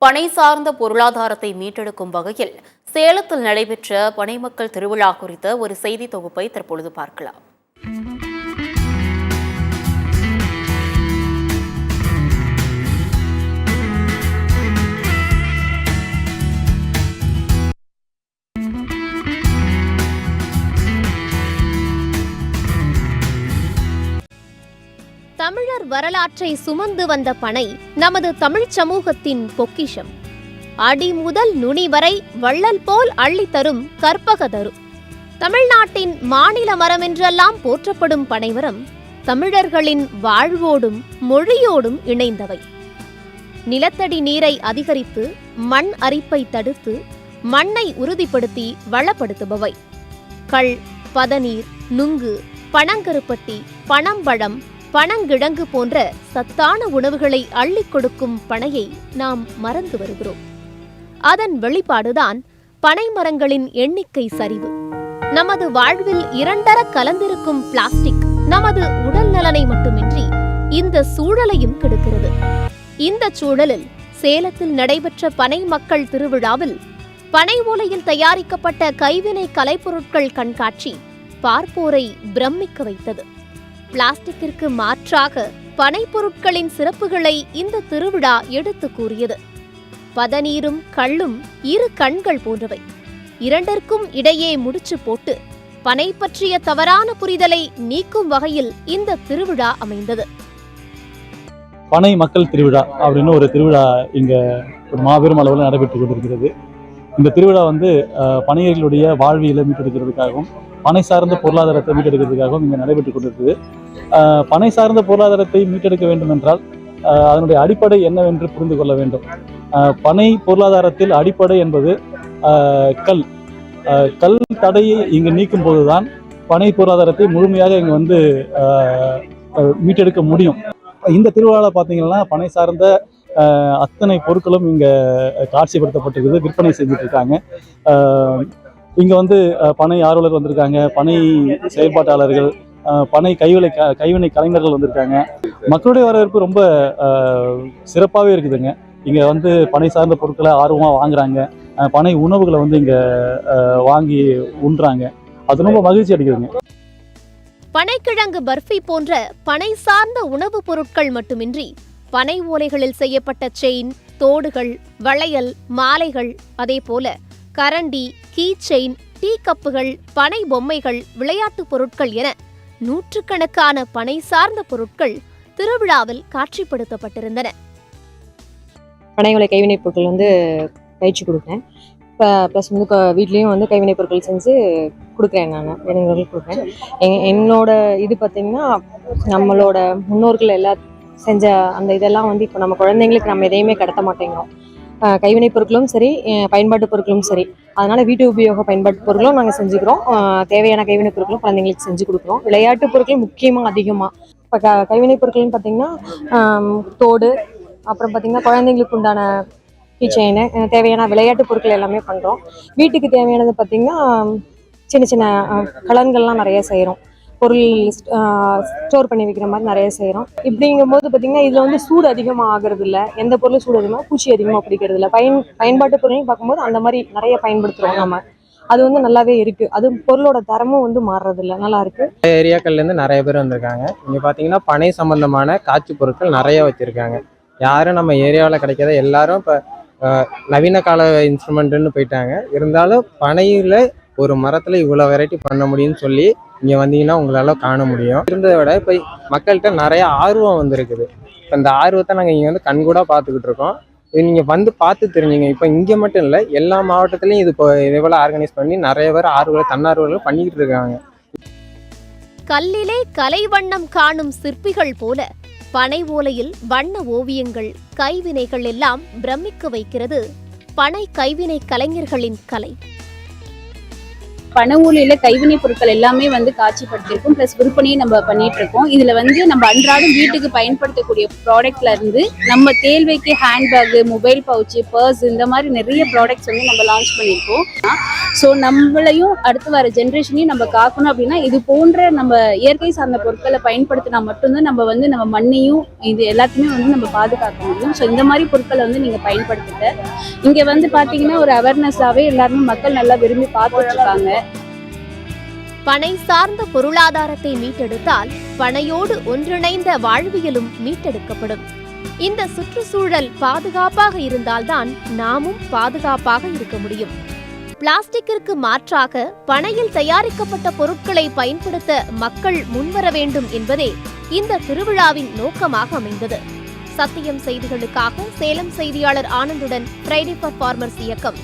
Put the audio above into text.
பனை சார்ந்த பொருளாதாரத்தை மீட்டெடுக்கும் வகையில் சேலத்தில் நடைபெற்ற பனை மக்கள் திருவிழா குறித்த ஒரு செய்தி தொகுப்பை தற்பொழுது பார்க்கலாம். தமிழர் வரலாற்றை சுமந்து வந்த பனை நமது தமிழ்ச் சமூகத்தின் பொக்கிஷம். அடி முதல் நுனி வரை வள்ளல் போல் அள்ளித்தரும் கற்பகதரு. தமிழ்நாட்டின் மாநில மரம் என்றெல்லாம் போற்றப்படும் பனைமரம் தமிழர்களின் வாழ்வோடும் மொழியோடும் இணைந்தவை. நிலத்தடி நீரை அதிகரித்து மண் அரிப்பை தடுத்து மண்ணை உறுதிப்படுத்தி வளப்படுத்துபவை. கள், பதநீர், நுங்கு, பனங்கருப்பட்டி, பனம்பழம், பனங்கிழங்கு போன்ற சத்தான உணவுகளை அள்ளிக் கொடுக்கும் பனையை நாம் மறந்து வருகிறோம். அதன் வெளிப்பாடுதான் பனை மரங்களின் எண்ணிக்கை சரிவு. நமது வாழ்வில் இரண்டர கலந்திருக்கும் பிளாஸ்டிக் நமது உடல் நலனை மட்டுமின்றி இந்த சூழலையும் கெடுக்கிறது. இந்த சூழலில் சேலத்தில் நடைபெற்ற பனை மக்கள் திருவிழாவில் பனை ஓலையில் தயாரிக்கப்பட்ட கைவினை கலைப்பொருட்கள் கண்காட்சி பார்ப்போரை பிரமிக்க வைத்தது. பிளாஸ்டிக்கிற்கு மாற்றாக பனை பொருட்களின் சிறப்புகளை இந்த திருவிழா எடுத்து கூறியது. பதநீரும் கள்ளும் இரு கண்கள் போன்றவை. இரண்டிற்கும் இடையே முடிச்சு போட்டு பனை பற்றிய தவறான புரிதலை நீக்கும் வகையில் இந்த திருவிழா அமைந்தது. பனை மக்கள் திருவிழா அப்படின்னு ஒரு திருவிழா இங்க ஒரு மாபெரும் அளவில் நடைபெற்றுக் கொண்டிருக்கிறது. இந்த திருவிழா பனையர்களுடைய வாழ்வியலை மீட்டெடுக்கிறதுக்காகவும் பனை சார்ந்த பொருளாதாரத்தை மீட்டெடுக்கிறதுக்காகவும் இங்கே நடைபெற்றுக் கொண்டிருக்குது. பனை சார்ந்த பொருளாதாரத்தை மீட்டெடுக்க வேண்டும் என்றால் அதனுடைய அடிப்படை என்னவென்று புரிந்து கொள்ள வேண்டும். பனை பொருளாதாரத்தில் அடிப்படை என்பது கல் தடையை இங்கு நீக்கும் போதுதான் பனை பொருளாதாரத்தை முழுமையாக இங்கு மீட்டெடுக்க முடியும். இந்த திருவிழாவில் பார்த்தீங்கன்னா பனை சார்ந்த அத்தனை பொருட்களும் இங்கே காட்சிப்படுத்தப்பட்டிருக்குது, விற்பனை செஞ்சுட்டு இருக்காங்க. இங்கே பனை ஆர்வலர் வந்திருக்காங்க, பனை செயல்பாட்டாளர்கள், பனை கைவினை கலைஞர்கள் வந்திருக்காங்க. மக்களுடைய வரவேற்பு ரொம்ப சிறப்பாகவே இருக்குதுங்க. இங்கே பனை சார்ந்த பொருட்களை ஆர்வமாக வாங்குறாங்க, பனை உணவுகளை இங்கே வாங்கி உண்றாங்க. அது ரொம்ப மகிழ்ச்சி அளிக்குதுங்க. பனைக்கிழங்கு பர்ஃபி போன்ற பனை சார்ந்த உணவுப் பொருட்கள் மட்டுமின்றி பனை ஓலைகளில் செய்யப்பட்ட செயின், தோடுகள், வளையல், மாலைகள், அதே போல கரண்டி, கீ செயின், டீ கப்புகள், பனை பொம்மைகள், விளையாட்டுப் பொருட்கள் என நூற்றுக்கணக்கான பனை சார்ந்த பொருட்கள் திருவிழாவில் காட்சிப்படுத்தப்பட்டிருந்தன. பனை ஓலை கைவினைப் பொருட்கள் பயிற்சி கொடுக்குறேன். ப்ளஸ் வீட்லேயும் கைவினைப் பொருட்கள் செஞ்சு கொடுக்குறேன். நான் வேணுங்கிறவங்களுக்கு கொடுக்குறேன். என்னோட இது பார்த்திங்கன்னா, நம்மளோட முன்னோர்கள் எல்லாம் செஞ்ச அந்த இதெல்லாம் இப்போ நம்ம குழந்தைங்களுக்கு நம்ம எதையுமே கடத்த மாட்டேங்கிறோம். கைவினைப் பொருட்களும் சரி, பயன்பாட்டு பொருட்களும் சரி. அதனால் வீட்டு உபயோக பயன்பாட்டு பொருட்களும் நாங்கள் செஞ்சுக்கிறோம். தேவையான கைவினைப் பொருட்களும் குழந்தைங்களுக்கு செஞ்சு கொடுக்குறோம். விளையாட்டு பொருட்கள் முக்கியமாக அதிகமாக இப்போ கைவினைப் பொருட்கள்னு பார்த்திங்கன்னா தோடு, அப்புறம் பார்த்திங்கன்னா குழந்தைங்களுக்கு உண்டான கிச்சனு, தேவையான விளையாட்டு பொருட்கள் எல்லாமே பண்ணுறோம். வீட்டுக்கு தேவையானது பார்த்திங்கன்னா சின்ன சின்ன கலன்கள்லாம் நிறைய செய்கிறோம். பொருள் ஸ்டோர் பண்ணி வைக்கிற மாதிரி நிறைய செய்கிறோம். இப்படிங்கும்போது பார்த்திங்கன்னா இதில் சூடு அதிகமாக ஆகிறது இல்லை. எந்த பொருளும் சூடு அதிகமாக, பூச்சி அதிகமாக பிடிக்கிறது இல்லை. பயன்பாட்டு பொருளையும் பார்க்கும்போது அந்த மாதிரி நிறைய பயன்படுத்துகிறோம் நம்ம. அது நல்லாவே இருக்குது. அது பொருளோட தரமும் மாறுறதில்ல, நல்லா இருக்குது. ஏரியாக்கள்லேருந்து நிறைய பேர் வந்திருக்காங்க. இங்கே பார்த்தீங்கன்னா பனை சம்பந்தமான காட்சி பொருட்கள் நிறைய வச்சுருக்காங்க. யாரும் நம்ம ஏரியாவில் கிடைக்காத எல்லாரும் இப்போ நவீன கால இன்ஸ்ட்ருமெண்ட்டுன்னு போயிட்டாங்க. இருந்தாலும் பனையில் ஒரு மரத்தில் இவ்வளோ வெரைட்டி பண்ண முடியும்னு சொல்லி இங்கே வந்தீங்கன்னா உங்களால் காண முடியும். இருந்ததை விட இப்போ மக்கள்கிட்ட நிறைய ஆர்வம் வந்திருக்குது. இப்போ இந்த ஆர்வத்தை நாங்கள் இங்கே கண்கூட பார்த்துக்கிட்டு இருக்கோம். இது நீங்கள் பார்த்து தெரிஞ்சுங்க. இப்போ இங்கே மட்டும் இல்லை, எல்லா மாவட்டத்துலையும் இது இப்போ இதே போல் ஆர்கனைஸ் பண்ணி நிறைய பேர் தன்னார்வலர்கள் பண்ணிக்கிட்டு இருக்காங்க. கல்லிலே கலை வண்ணம் காணும் சிற்பிகள் போல பனை ஓலையில் வண்ண ஓவியங்கள், கைவினைகள் எல்லாம் பிரமிக்க வைக்கிறது பனை கைவினை கலைஞர்களின் கலை. பனை ஓலையில கைவினை பொருட்கள் எல்லாமே வந்து காட்சிப்படுத்திருக்கோம். ப்ளஸ் விற்பனையும் நம்ம பண்ணிட்டு இருக்கோம். இதுல வந்து நம்ம அன்றாடம் வீட்டுக்கு பயன்படுத்தக்கூடிய ப்ராடக்ட்ல இருந்து நம்ம தேவைக்கு ஹேண்ட்பேக், மொபைல் பவுச், பர்ஸ் இந்த மாதிரி நிறைய ப்ராடக்ட்ஸ் வந்து நம்ம லான்ச் பண்ணியிருக்கோம். ஸோ நம்மளையும் அடுத்து வர ஜென்ரேஷனையும் நம்ம காக்கணும் அப்படின்னா இது போன்ற நம்ம இயற்கை சார்ந்த பொருட்களை பயன்படுத்தினா மட்டும்தான் நம்ம வந்து நம்ம மண்ணையும் இது எல்லாத்தையுமே வந்து நம்ம பாதுகாக்க முடியும். ஸோ இந்த மாதிரி பொருட்களை வந்து நீங்க பயன்படுத்துங்க. இங்க வந்து பாத்தீங்கன்னா ஒரு அவேர்னஸாவே எல்லாருமே மக்கள் நல்லா விரும்பி பார்த்துட்டு இருக்காங்க. பனை சார்ந்த பொருளாதாரத்தை மீட்டெடுத்தால் பனையோடு ஒன்றிணைந்த வாழ்வியலும் மீட்டெடுக்கப்படும். இந்த சுற்றுச்சூழல் பாதுகாப்பாக இருந்தால்தான் நாமும் பாதுகாப்பாக இருக்க முடியும். பிளாஸ்டிக்கிற்கு மாற்றாக பனையில் தயாரிக்கப்பட்ட பொருட்களை பயன்படுத்த மக்கள் முன்வர வேண்டும் என்பதே இந்த திருவிழாவின் நோக்கமாக அமைந்தது. சத்தியம் செய்திகளுக்காக சேலம் செய்தியாளர் ஆனந்துடன் ஃப்ரைடே ஃபார் ஃபார்மர்ஸ் இயக்கம்.